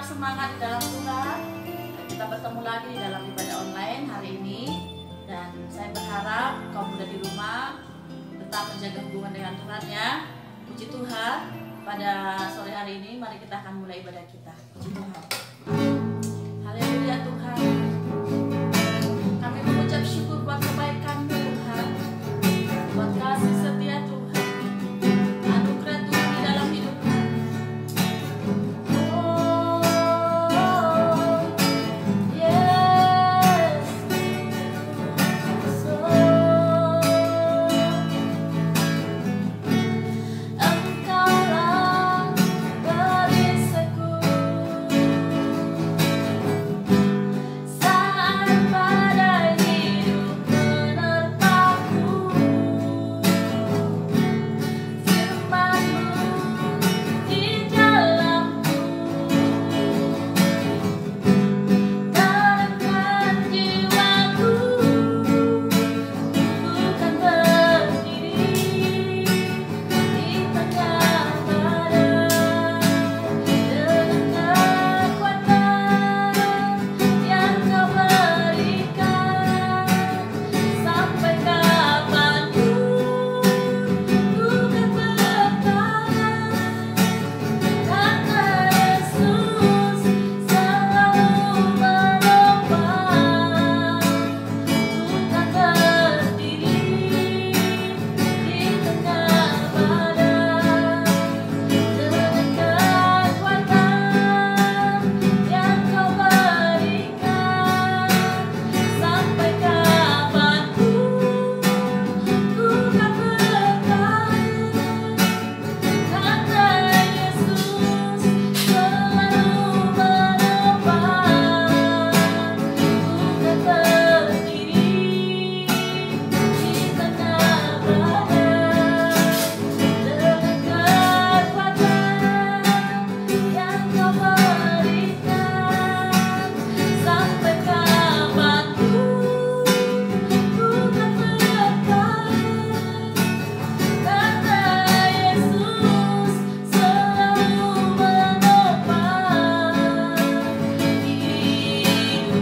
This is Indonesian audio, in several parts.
semangat di dalam Tuhan. Kita bertemu lagi di dalam ibadah online hari ini. Dan saya berharap kaum muda di rumah tetap menjaga hubungan dengan Tuhan ya. Puji Tuhan, pada sore hari ini mari kita akan mulai ibadah kita. Puji Tuhan. Haleluya Tuhan. Kami mengucap syukur buat kebaikan-Mu Tuhan, buat kasih setia Tuhan, anugerah Tuhan di dalam hidup kami. Oh, yes, Engkaulah perisaiku saat badai hidup menerpaku. Firman-Mu di dalamku tanamkan jiwaku, bukan berdiri di tengah badai dengan kekuatan yang Kau berikan. Sampai kapanpun ku kan bertahan, karena Yesus selalu menopang. Bukan berdiri di tengah badai dengan kekuatan yang Kau berikan. Sampai kapanpun ku kan bertahan, karena Yesus selalu menopang. Bukan berdiri di tengah badai dengan kekuatan yang Kau berikan. Sampai kapanpun ku kan bertahan, karena Yesus selalu menopang hidupku.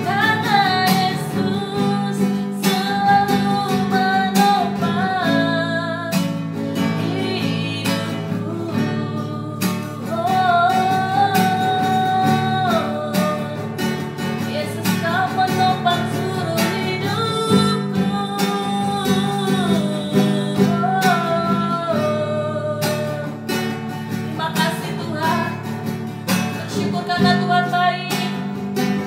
Karena Yesus selalu menopang hidupku. Yesus Kau menopang seluruh hidupku. Terima kasih Tuhan. Bersyukur karena Tuhan baik.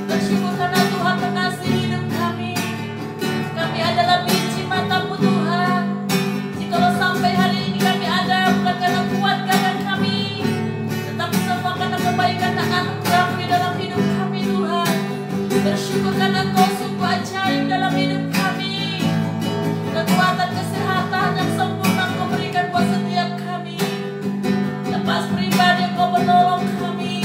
Bersyukur karena Tuhan mengasihi hidup kami. Kami adalah biji mata-Mu Tuhan. Jikalau sampai hari ini kami ada, bukan karena kuat gagah kami, tetapi semua karena kebaikan dan anugerah-Mu di dalam hidup kami Tuhan. Bersyukur karena Engkau sungguh ajaib dalam hidup kami. Kekuatan kesehatan yang sempurna Engkau berikan buat setiap kami. Lepas pribadi Engkau menolong kami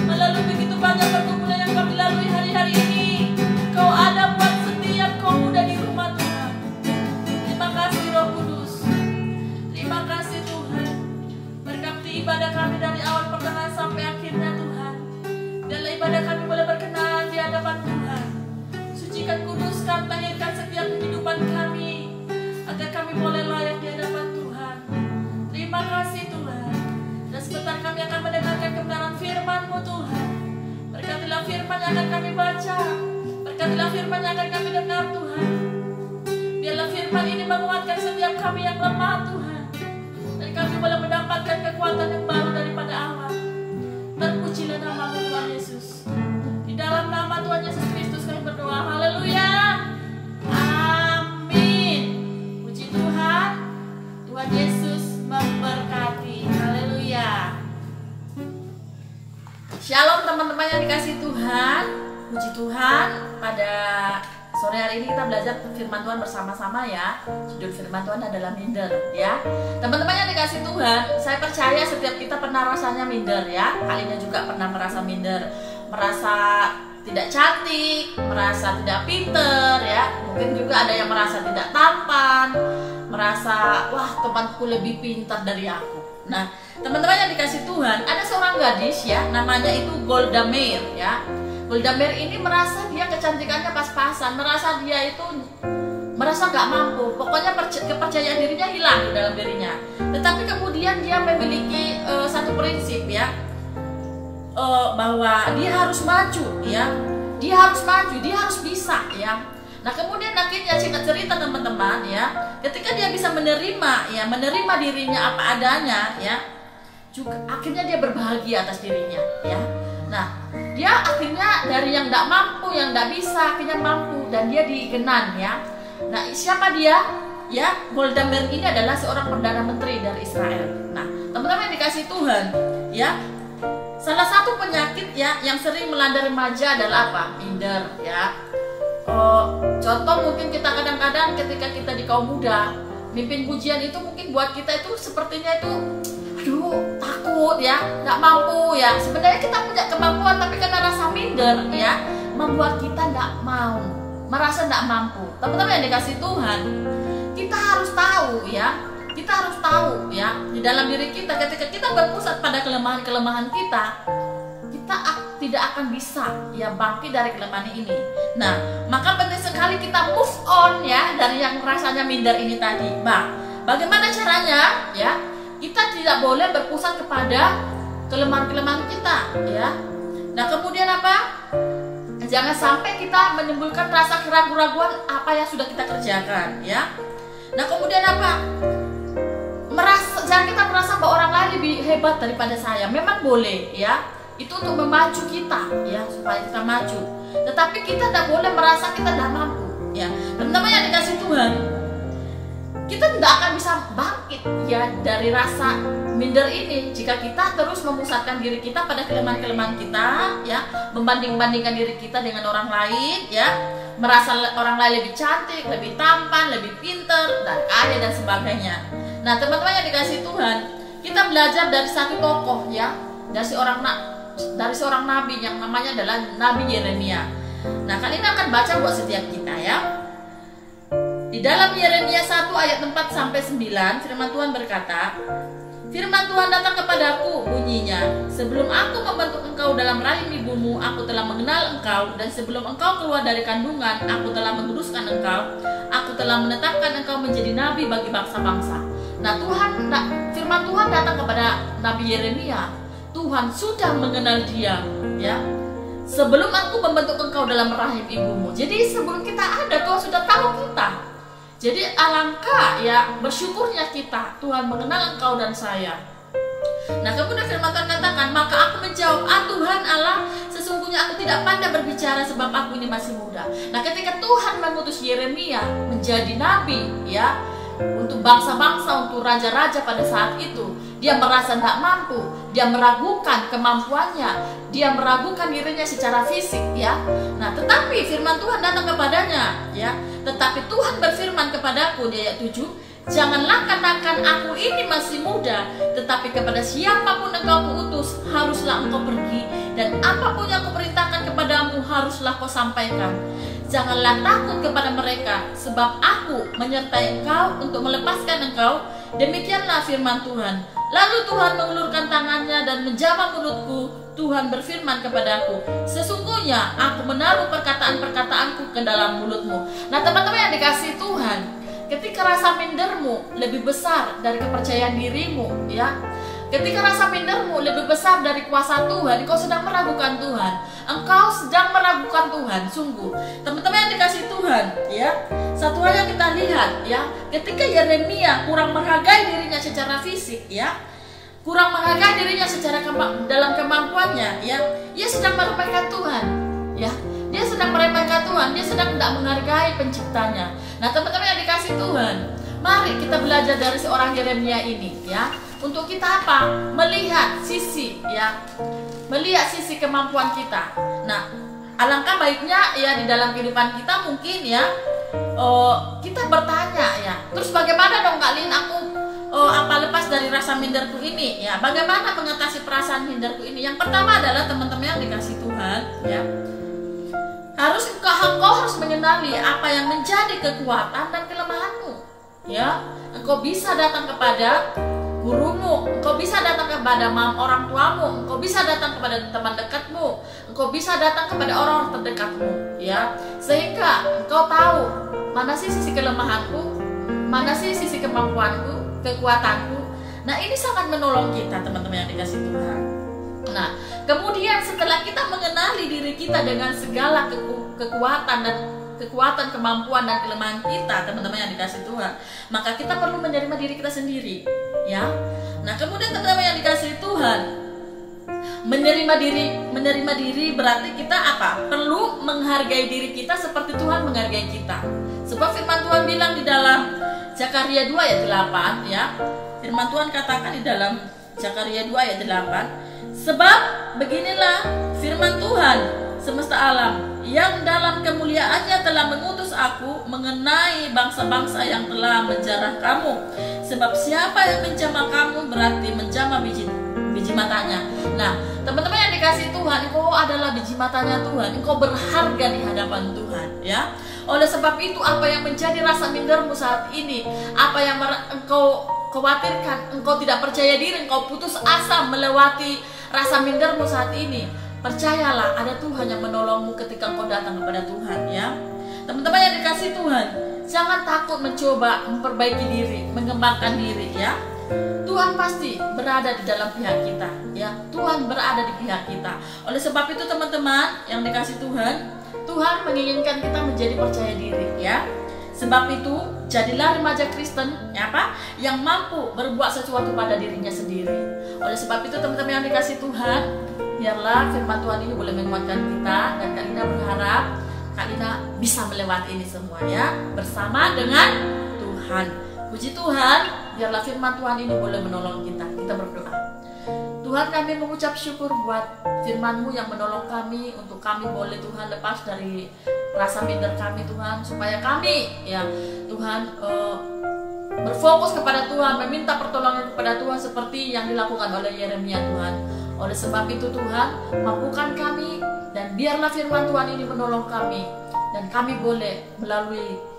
melalui begitu banyak pergumulan yang kami lalui hari-hari ini. Kau ada buat setiap kaum muda di rumah Tuhan. Terima kasih Roh Kudus. Terima kasih Tuhan. Berkati ibadah kami dari awal pertengahan sampai akhirnya Tuhan. Biarlah ibadah kami boleh berkenan di hadapan Tuhan. Sucikan, kuduskan, tahirkan setiap kehidupan kami, agar kami boleh layak di hadapan Tuhan. Terima kasih Tuhan. Dan sebentar kami akan mendengarkan kebenaran firman-Mu Tuhan. Berkatilah firman yang akan kami baca, berkatilah firman yang akan kami dengar Tuhan. Biarlah firman ini menguatkan setiap kami yang lemah Tuhan, dan kami boleh mendapatkan kekuatan yang baru daripada Allah. Terpujilah nama-Mu Tuhan Yesus. Di dalam nama Tuhan Yesus Kristus kami berdoa. Haleluya. Amin. Puji Tuhan. Tuhan Yesus memberkati. Haleluya. Shalom teman-teman yang dikasihi Tuhan. Puji Tuhan, pada sore hari ini kita belajar firman Tuhan bersama-sama ya. Judul firman Tuhan adalah minder ya. Teman-teman yang dikasihi Tuhan, saya percaya setiap kita pernah rasanya minder ya. Kalinya juga pernah merasa minder, merasa tidak cantik, merasa tidak pinter ya. Mungkin juga ada yang merasa tidak tampan, merasa wah temanku lebih pintar dari aku. Nah, teman-teman yang dikasih Tuhan, ada seorang gadis ya, namanya itu Golda Meir ya. Golda Meir ini merasa dia kecantikannya pas-pasan, merasa gak mampu, pokoknya kepercayaan dirinya hilang di dalam dirinya. Tetapi kemudian dia memiliki satu prinsip ya, bahwa dia harus maju ya, dia harus bisa ya. Nah kemudian akhirnya singkat cerita teman-teman ya, ketika dia bisa menerima dirinya apa adanya ya, juga akhirnya dia berbahagia atas dirinya ya. Nah dia akhirnya dari yang tidak mampu, yang tidak bisa, akhirnya mampu dan dia dikenang ya. Nah siapa dia? Ya, Golda Meir ini adalah seorang perdana menteri dari Israel. Nah teman-teman yang dikasih Tuhan ya, salah satu penyakit ya yang sering melanda remaja adalah apa? Minder ya. Contoh mungkin kita kadang-kadang ketika kita di kaum muda mimpin pujian itu mungkin buat kita itu sepertinya itu aduh takut ya, nggak mampu ya. Sebenarnya kita punya kemampuan tapi karena rasa minder ya membuat kita nggak mau, merasa nggak mampu. Teman-teman yang dikasih Tuhan, kita harus tahu ya, di dalam diri kita ketika kita berpusat pada kelemahan-kelemahan kita tidak akan bisa ya bangkit dari kelemahan ini. Nah, maka penting sekali kita move on ya dari yang rasanya minder ini tadi. Bagaimana caranya ya? Kita tidak boleh berpusat kepada kelemahan-kelemahan kita ya. Nah, kemudian apa? Jangan sampai kita menimbulkan rasa keraguan-raguan apa yang sudah kita kerjakan ya. Nah, kemudian apa? Jangan kita merasa bahwa orang lain lebih hebat daripada saya. Memang boleh ya, itu untuk memacu kita ya, supaya kita maju. Tetapi kita tidak boleh merasa kita tidak mampu ya. Teman-teman yang dikasih Tuhan, kita tidak akan bisa bangkit ya dari rasa minder ini jika kita terus memusatkan diri kita pada kelemahan-kelemahan kita ya, membanding-bandingkan diri kita dengan orang lain ya, merasa orang lain lebih cantik, lebih tampan, lebih pintar dan kaya dan sebagainya. Nah teman-teman yang dikasih Tuhan, kita belajar dari satu tokoh ya, dari seorang nabi yang namanya adalah Nabi Yeremia. Nah kali ini akan baca buat setiap kita ya. Di dalam Yeremia 1 ayat 4 sampai 9 firman Tuhan berkata, firman Tuhan datang kepadaku bunyinya, sebelum aku membentuk engkau dalam rahim ibumu, aku telah mengenal engkau, dan sebelum engkau keluar dari kandungan, aku telah menguduskan engkau, aku telah menetapkan engkau menjadi nabi bagi bangsa-bangsa. Nah firman Tuhan datang kepada Nabi Yeremia. Tuhan sudah mengenal dia ya, sebelum aku membentuk engkau dalam rahim ibumu. Jadi sebelum kita ada, Tuhan sudah tahu kita. Jadi alangkah ya bersyukurnya kita, Tuhan mengenal engkau dan saya. Nah kemudian firman Tuhan katakan, maka aku menjawab, Tuhan Allah, sesungguhnya aku tidak pandai berbicara sebab aku ini masih muda. Nah ketika Tuhan mengutus Yeremia menjadi nabi ya, untuk bangsa-bangsa, untuk raja-raja pada saat itu, dia merasa tidak mampu, dia meragukan kemampuannya, dia meragukan dirinya secara fisik ya. Nah tetapi firman Tuhan datang kepadanya ya, tetapi Tuhan berfirman kepadaku di ayat 7, janganlah katakan aku ini masih muda, tetapi kepada siapapun engkau kuutus haruslah engkau pergi, dan apapun yang kuperintahkan kepadamu haruslah kau sampaikan. Janganlah takut kepada mereka, sebab aku menyertai engkau untuk melepaskan engkau. Demikianlah firman Tuhan. Lalu Tuhan mengulurkan tangannya dan menjamah mulutku. Tuhan berfirman kepadaku, sesungguhnya aku menaruh perkataan-perkataanku ke dalam mulutmu. Nah teman-teman yang dikasih Tuhan, ketika rasa mindermu lebih besar dari kepercayaan dirimu ya, ketika rasa mindermu lebih besar dari kuasa Tuhan, engkau sedang meragukan Tuhan, engkau sedang meragukan Tuhan. Sungguh teman-teman yang dikasih Tuhan ya, satu hal yang kita lihat ya, ketika Yeremia kurang menghargai dirinya secara fisik ya, kurang menghargai dirinya secara dalam kemampuannya ya, ia sedang meremehkan Tuhan ya, dia sedang meremehkan Tuhan, dia sedang tidak menghargai penciptanya. Nah teman-teman yang dikasih Tuhan, mari kita belajar dari seorang Yeremia ini ya, untuk kita apa? Melihat sisi ya, melihat sisi kemampuan kita. Nah alangkah baiknya ya di dalam kehidupan kita mungkin ya, kita bertanya ya, terus bagaimana dong Kak Lin aku lepas dari rasa minderku ini ya, bagaimana mengatasi perasaan minderku ini? Yang pertama adalah teman-teman yang dikasih Tuhan ya, engkau harus mengenali apa yang menjadi kekuatan dan kelemahanmu ya. Engkau bisa datang kepada gurumu, engkau bisa datang kepada orang tuamu, engkau bisa datang kepada teman dekatmu, engkau bisa datang kepada orang terdekatmu, ya. Sehingga engkau tahu mana sih sisi kelemahanku, mana sih sisi kemampuanku, kekuatanku. Nah, ini sangat menolong kita, teman-teman yang dikasih Tuhan. Nah, kemudian setelah kita mengenali diri kita dengan segala kekuatan, kemampuan dan kelemahan kita, teman-teman yang dikasih Tuhan, maka kita perlu menerima diri kita sendiri, ya. Nah, kemudian teman-teman yang dikasih Tuhan, menerima diri berarti kita apa? Perlu menghargai diri kita seperti Tuhan menghargai kita. Sebab firman Tuhan bilang di dalam Zakaria 2 ayat 8, ya. Firman Tuhan katakan di dalam Zakaria 2 ayat 8, sebab beginilah firman Tuhan semesta alam, yang dalam kemuliaannya telah mengutus aku mengenai bangsa-bangsa yang telah menjarah kamu. Sebab siapa yang menjamah kamu berarti menjamah biji matanya. Nah, teman-teman yang dikasih Tuhan, engkau adalah biji matanya Tuhan. Engkau berharga di hadapan Tuhan, ya. Oleh sebab itu, apa yang menjadi rasa mindermu saat ini, apa yang engkau khawatirkan, engkau tidak percaya diri, engkau putus asa melewati rasa mindermu saat ini, percayalah ada Tuhan yang menolongmu ketika engkau datang kepada Tuhan, ya. Teman-teman yang dikasih Tuhan, jangan takut mencoba memperbaiki diri, mengembangkan diri, ya. Tuhan pasti berada di dalam pihak kita, ya. Tuhan berada di pihak kita. Oleh sebab itu, teman-teman yang dikasih Tuhan, Tuhan menginginkan kita menjadi percaya diri, ya. Sebab itu, jadilah remaja Kristen, ya, apa? Yang mampu berbuat sesuatu pada dirinya sendiri. Oleh sebab itu, teman-teman yang dikasih Tuhan, biarlah firman Tuhan ini boleh menguatkan kita, dan Kak Lina berharap Kak Lina bisa melewati ini semua, ya, bersama dengan Tuhan. Puji Tuhan, biarlah firman Tuhan ini boleh menolong kita. Kita berdoa. Tuhan, kami mengucap syukur buat firman-Mu yang menolong kami, untuk kami boleh Tuhan lepas dari rasa minder kami, Tuhan, supaya kami, ya Tuhan, berfokus kepada Tuhan, meminta pertolongan kepada Tuhan seperti yang dilakukan oleh Yeremia, Tuhan. Oleh sebab itu, Tuhan, mampukan kami, dan biarlah firman Tuhan ini menolong kami, dan kami boleh melalui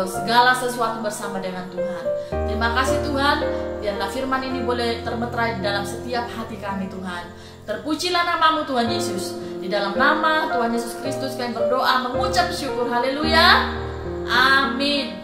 segala sesuatu bersama dengan Tuhan. Terima kasih Tuhan, biarlah firman ini boleh termeterai di dalam setiap hati kami, Tuhan. Terpujilah nama-Mu, Tuhan Yesus. Di dalam nama Tuhan Yesus Kristus kami berdoa, mengucap syukur. Haleluya. Amin.